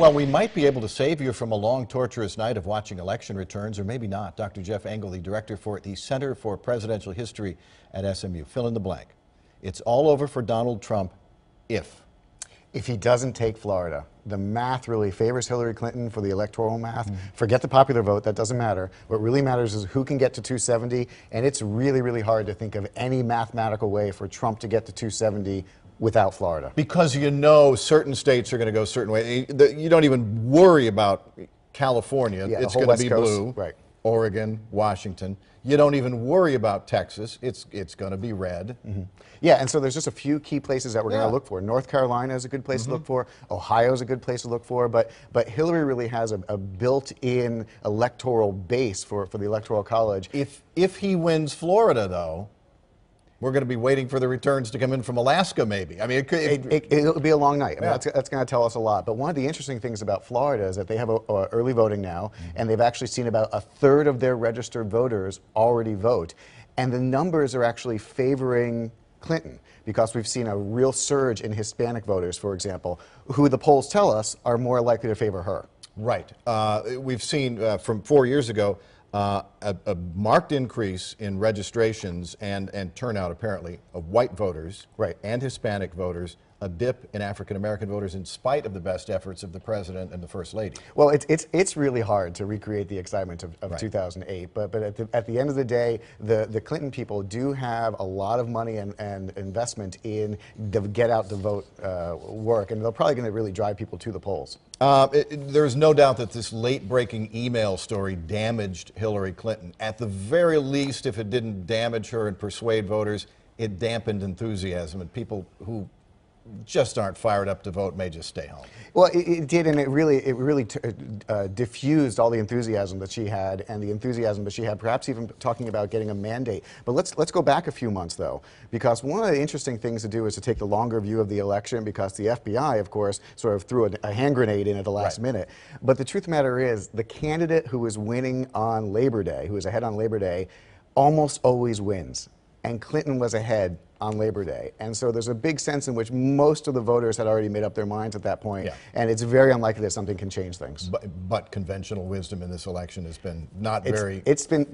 Well, we might be able to save you from a long, torturous night of watching election returns, or maybe not. Dr. Jeff Engel, the director for the Center for Presidential History at SMU. Fill in the blank. It's all over for Donald Trump if. If he doesn't take Florida. The math really favors Hillary Clinton for the electoral math. Forget the popular vote, that doesn't matter. What really matters is who can get to 270, and it's really, really hard to think of any mathematical way for Trump to get to 270 without Florida. Because you know certain states are going to go a certain way. You don't even worry about California. Yeah, it's going to be blue. Right. Oregon, Washington. You don't even worry about Texas. It's going to be red. Yeah, and so there's just a few key places that we're going to look for. North Carolina is a good place to look for. Ohio is a good place to look for. But Hillary really has a built-in electoral base for the Electoral College. If he wins Florida, though, we're going to be waiting for the returns to come in from Alaska, maybe. I mean, it'll be a long night. I mean, that's going to tell us a lot. But one of the interesting things about Florida is that they have early voting now, and they've actually seen about a third of their registered voters already vote. And the numbers are actually favoring Clinton, because we've seen a real surge in Hispanic voters, for example, who the polls tell us are more likely to favor her. Right. We've seen from 4 years ago a marked increase in registrations and turnout, apparently, of white voters and Hispanic voters, a dip in African-American voters in spite of the best efforts of the president and the first lady. Well, it's really hard to recreate the excitement of 2008, but at the end of the day, the Clinton people do have a lot of money and investment in the get out the vote work, and they're probably going to really drive people to the polls. There's no doubt that this late-breaking email story damaged Hillary Clinton. At the very least, if it didn't damage her and persuade voters, it dampened enthusiasm, and people who just aren't fired up to vote may just stay home. Well, it did, and it really diffused all the enthusiasm that she had, and the enthusiasm that she had, perhaps even talking about getting a mandate. But let's go back a few months, though, because one of the interesting things to do is to take the longer view of the election, because the FBI, of course, sort of threw a hand grenade in at the last minute. But the truth of the matter is, the candidate who was winning on Labor Day, who was ahead on Labor Day, almost always wins. And Clinton was ahead on Labor Day. And so there's a big sense in which most of the voters had already made up their minds at that point, and it's very unlikely that something can change things. But conventional wisdom in this election has been it's been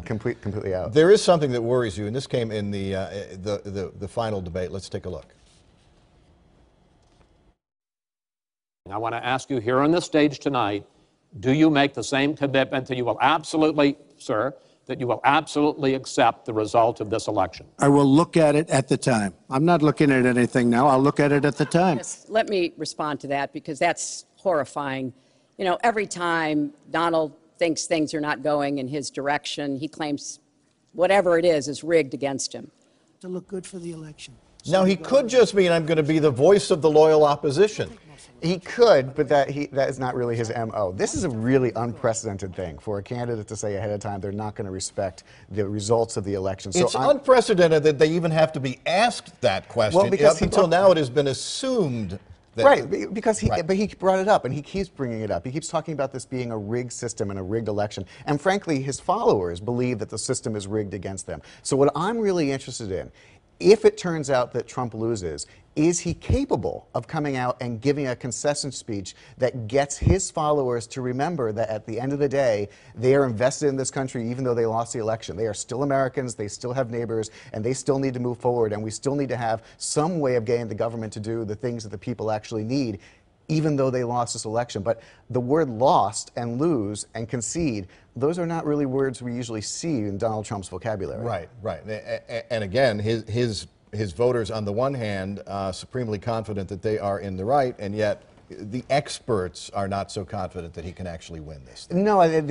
completely out. There is something that worries you, and this came in the final debate. Let's take a look. I want to ask you here on the stage tonight, do you make the same commitment that you will absolutely, sir, that you will absolutely accept the result of this election? I will look at it at the time. I'm not looking at anything now. I'll look at it at the time. Yes, let me respond to that, because that's horrifying. You know, every time Donald thinks things are not going in his direction, he claims whatever it is rigged against him. To look good for the election. Now, he could just mean, I'm going to be the voice of the loyal opposition. He could, but that is not really his MO. This is a really unprecedented thing for a candidate to say ahead of time they're not going to respect the results of the election. So it's unprecedented that they even have to be asked that question. Well, because up until now, it has been assumed that... because but he brought it up, and he keeps bringing it up. He keeps talking about this being a rigged system and a rigged election. And frankly, his followers believe that the system is rigged against them. So what I'm really interested in, if it turns out that Trump loses, is he capable of coming out and giving a concession speech that gets his followers to remember that at the end of the day, they are invested in this country even though they lost the election? They are still Americans, they still have neighbors, and they still need to move forward, and we still need to have some way of getting the government to do the things that the people actually need, even though they lost this election. But the word lost and lose and concede, those are not really words we usually see in Donald Trump's vocabulary. Right. And again, his voters, on the one hand, supremely confident that they are in the right, and yet the experts are not so confident that he can actually win this thing. No, I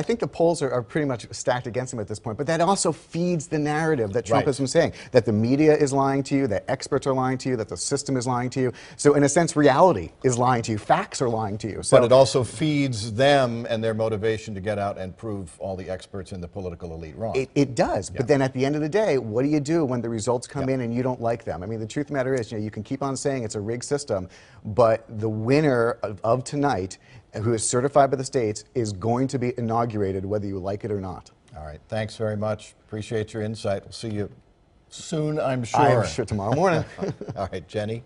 think the polls are pretty much stacked against him at this point, but that also feeds the narrative that Trump has been saying, that the media is lying to you, that experts are lying to you, that the system is lying to you. So in a sense, reality is lying to you, facts are lying to you. So, but it also feeds them and their motivation to get out and prove all the experts in the political elite wrong. It does, but then at the end of the day, what do you do when the results come in and you don't like them? I mean, the truth of the matter is, you can keep on saying it's a rigged system, but the winner of tonight, who is certified by the states, is going to be inaugurated whether you like it or not. All right, thanks very much. Appreciate your insight. We'll see you soon, I'm sure. I'm sure tomorrow morning. All right, Jenny.